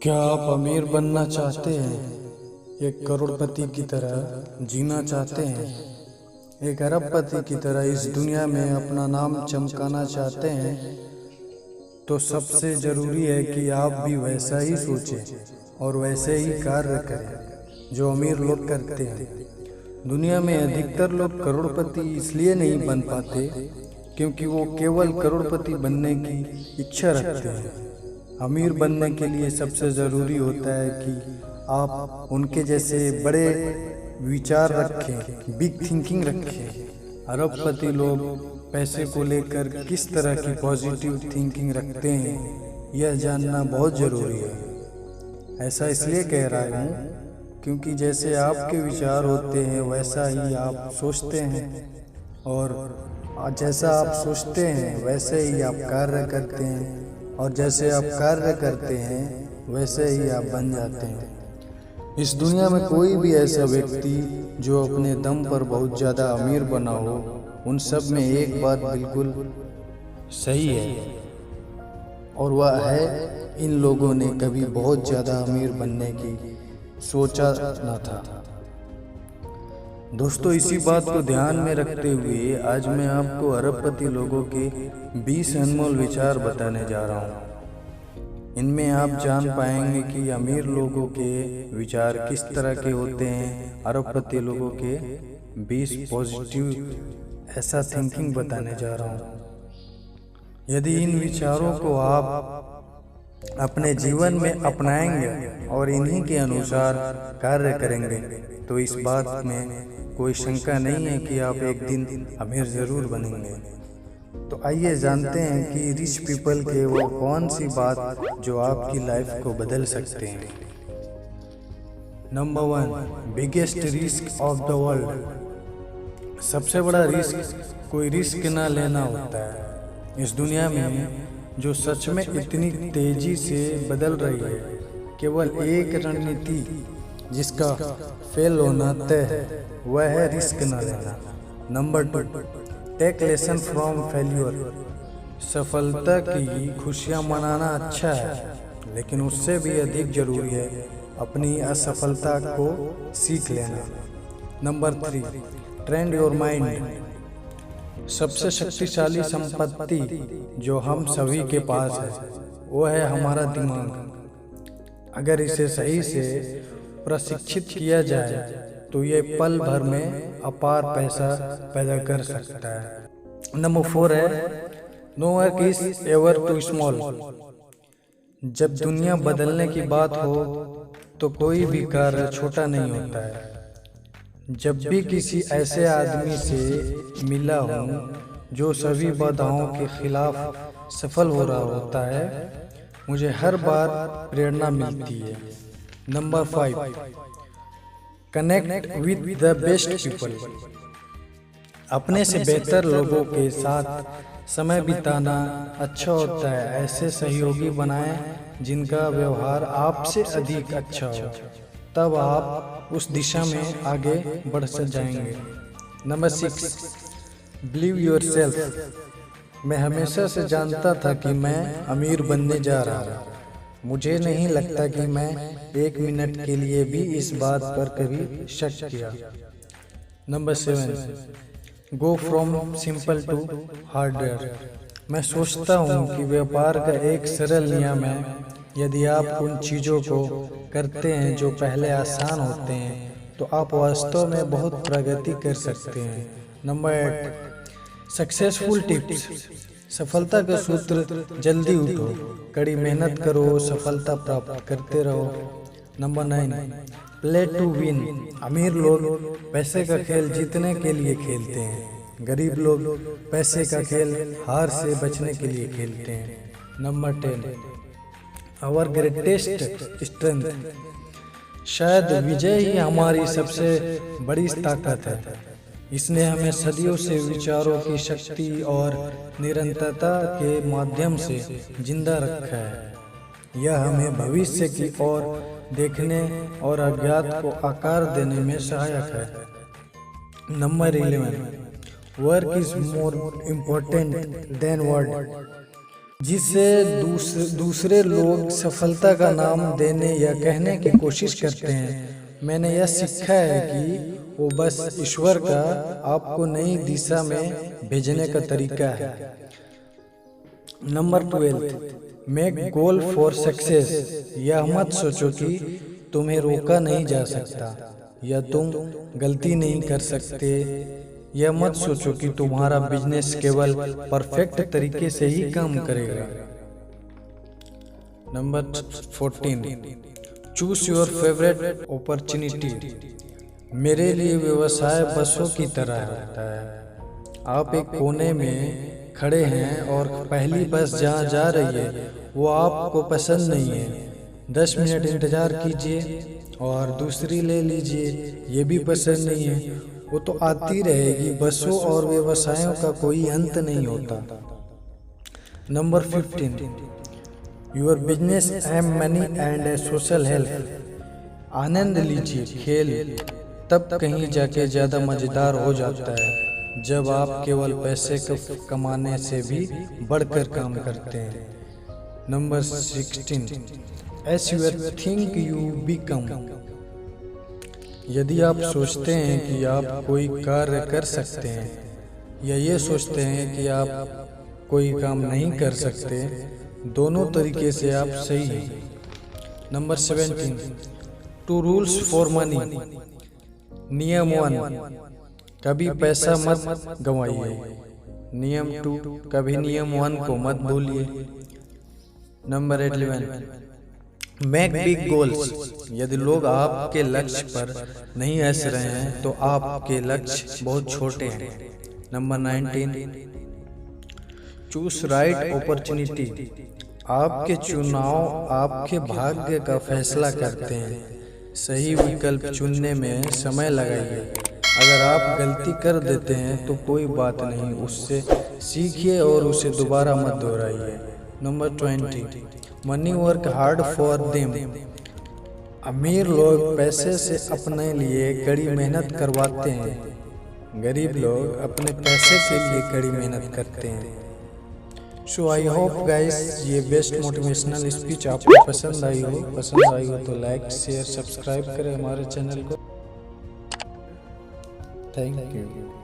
क्या आप अमीर बनना चाहते हैं? एक करोड़पति की तरह जीना चाहते हैं? एक अरबपति की तरह इस दुनिया में अपना नाम चमकाना चाहते हैं? तो सबसे ज़रूरी है कि आप भी वैसा ही सोचें और वैसे ही कार्य करें जो अमीर लोग करते हैं। दुनिया में अधिकतर लोग करोड़पति इसलिए नहीं बन पाते क्योंकि वो केवल करोड़पति बनने की इच्छा रखते हैं। अमीर बनने के लिए सबसे ज़रूरी होता है कि आप उनके जैसे बड़े विचार रखें, बिग थिंकिंग रखें। अरबपति लोग पैसे को लेकर किस तरह की पॉजिटिव थिंकिंग रखते हैं, यह जानना बहुत ज़रूरी है। ऐसा इसलिए कह रहा हूँ क्योंकि जैसे आपके विचार होते हैं वैसा ही आप सोचते हैं, और जैसा आप सोचते हैं वैसे ही आप कार्य करते हैं, और जैसे आप कार्य करते हैं वैसे ही आप बन जाते हैं। इस दुनिया में कोई भी ऐसा व्यक्ति जो अपने दम पर बहुत ज़्यादा अमीर बना हो, उन सब में एक बात बिल्कुल सही है, और वह है इन लोगों ने कभी बहुत ज़्यादा अमीर बनने की सोचा न था। दोस्तों, इसी बात को ध्यान में रखते हुए आज मैं आपको अरबपति लोगों के 20 अनमोल विचार बताने जा रहा हूँ। इनमें आप जान पाएंगे कि अमीर लोगों के विचार किस तरह के होते हैं। अरबपति लोगों के 20 पॉजिटिव ऐसा थिंकिंग बताने जा रहा हूँ। यदि इन विचारों को आप अपने जीवन में अपनाएंगे और इन्हीं के अनुसार कार्य करेंगे तो इस बात में कोई शंका नहीं है कि आप एक दिन अमीर जरूर बनेंगे। तो आइए जानते हैं कि रिच पीपल के वो कौन सी बात जो आपकी लाइफ को बदल सकते हैं। Number 1, biggest risk of the world. सबसे बड़ा रिस्क कोई रिस्क ना लेना होता है। इस दुनिया में जो सच में इतनी तेजी से बदल रही है, केवल एक रणनीति जिसका फेल होना तय है, वह है रिस्क न लेना। Number 2, take lesson from failure. सफलता की खुशियां मनाना अच्छा है, लेकिन उससे भी अधिक जरूरी है अपनी असफलता को सीख लेना। Number 3, trend your mind. सबसे शक्तिशाली संपत्ति जो हम सभी के पास है वो है हमारा दिमाग। अगर इसे सही से प्रशिक्षित किया जाए तो ये पल भर में अपार पैसा पैदा कर सकता है। नंबर 4 है, no work is ever too small. जब दुनिया बदलने की बात हो तो कोई भी कार्य छोटा नहीं होता है। जब भी किसी ऐसे आदमी से मिला हूँ जो सभी बाधाओं के खिलाफ सफल हो रहा होता है, मुझे हर बार प्रेरणा मिलती है। Number 5, connect with the best people. अपने से बेहतर लोगों के साथ समय बिताना अच्छा होता है। ऐसे सहयोगी बनाएं जिनका व्यवहार आपसे अधिक अच्छा हो, तब आप उस दिशा में आगे बढ़ जाएंगे। Number 6, believe your self. मैं हमेशा से जानता था कि मैं अमीर बनने जा रहा हूँ। मुझे नहीं लगता कि मैं एक मिनट के लिए भी इस बात पर कभी शक किया। Number 7, go from simple to harder. मैं सोचता हूँ कि व्यापार का एक सरल नियम है, यदि आप उन चीज़ों को करते हैं जो पहले आसान होते हैं तो आप वास्तव में बहुत प्रगति कर सकते हैं। Number 8, successful tips. सफलता का सूत्र, जल्दी उठो, कड़ी मेहनत करो, सफलता प्राप्त करते रहो। Number 9, play to win. अमीर लोग पैसे का खेल जीतने के लिए खेलते हैं, गरीब लोग पैसे का खेल हार से बचने के लिए खेलते हैं। Number 10, our greatest strength. शायद विजय ही हमारी सबसे बड़ी ताकत है। इसने हमें सदियों से विचारों की शक्ति और निरंतरता के माध्यम से जिंदा रखा है। यह हमें भविष्य की ओर देखने और अज्ञात को आकार देने में सहायक है। Number 11, work is more important then word. जिससे दूसरे लोग सफलता का नाम देने या कहने की कोशिश करते हैं। मैंने यह सीखा है कि वो बस ईश्वर का आपको नई दिशा में भेजने का तरीका है। Number 12, make goal for success. यह मत सोचो कि तुम्हें रोका नहीं जा सकता या तुम गलती नहीं कर सकते। यह मत सोचो कि तुम्हारा बिजनेस केवल परफेक्ट तरीके से ही काम करेगा। Number 14, choose your favourite opportunity. मेरे लिए व्यवसाय बसों की तरह होता है। आप एक कोने में खड़े हैं और पहली बस जहाँ जा रही है वो आपको पसंद नहीं है। 10 मिनट इंतजार कीजिए और दूसरी ले लीजिए, ये भी पसंद नहीं है। वो तो आती रहेगी। बसों और व्यवसायों का कोई अंत नहीं होता। Number 15, your business M money and social help. आनंद लीजिए, खेल तब कहीं जाके ज़्यादा मज़ेदार हो जाता है जब आप केवल पैसे कमाने से भी बढ़कर काम करते हैं। Number 16, S U think you become. यदि आप सोचते हैं कि आप कोई कार्य कर सकते हैं या ये सोचते हैं कि आप कोई काम नहीं कर सकते, दोनों तरीके से आप सही हैं। Number 17, 2 rules for money. नियम 1, कभी पैसा मत गंवाइए। नियम 2, कभी नियम 1 को मत भूलिए। Number 11, make big goals. यदि लोग आपके लक्ष्य पर नहीं हंस रहे हैं तो आपके लक्ष्य बहुत छोटे हैं। Number 19, choose right opportunity. आपके चुनाव आपके भाग्य का फैसला करते हैं। सही विकल्प चुनने में समय लगाइए। अगर आप गलती कर देते हैं तो कोई बात नहीं, उससे सीखिए और उसे दोबारा मत दोहराइए। Number 20, money work hard for them. अमीर लोग पैसे से अपने लिए कड़ी मेहनत करवाते हैं। गरीब लोग अपने पैसे के लिए कड़ी मेहनत करते हैं। सो आई होप गाइस ये बेस्ट मोटिवेशनल स्पीच आपको पसंद आई हो तो लाइक शेयर सब्सक्राइब करें हमारे चैनल को। Thank you.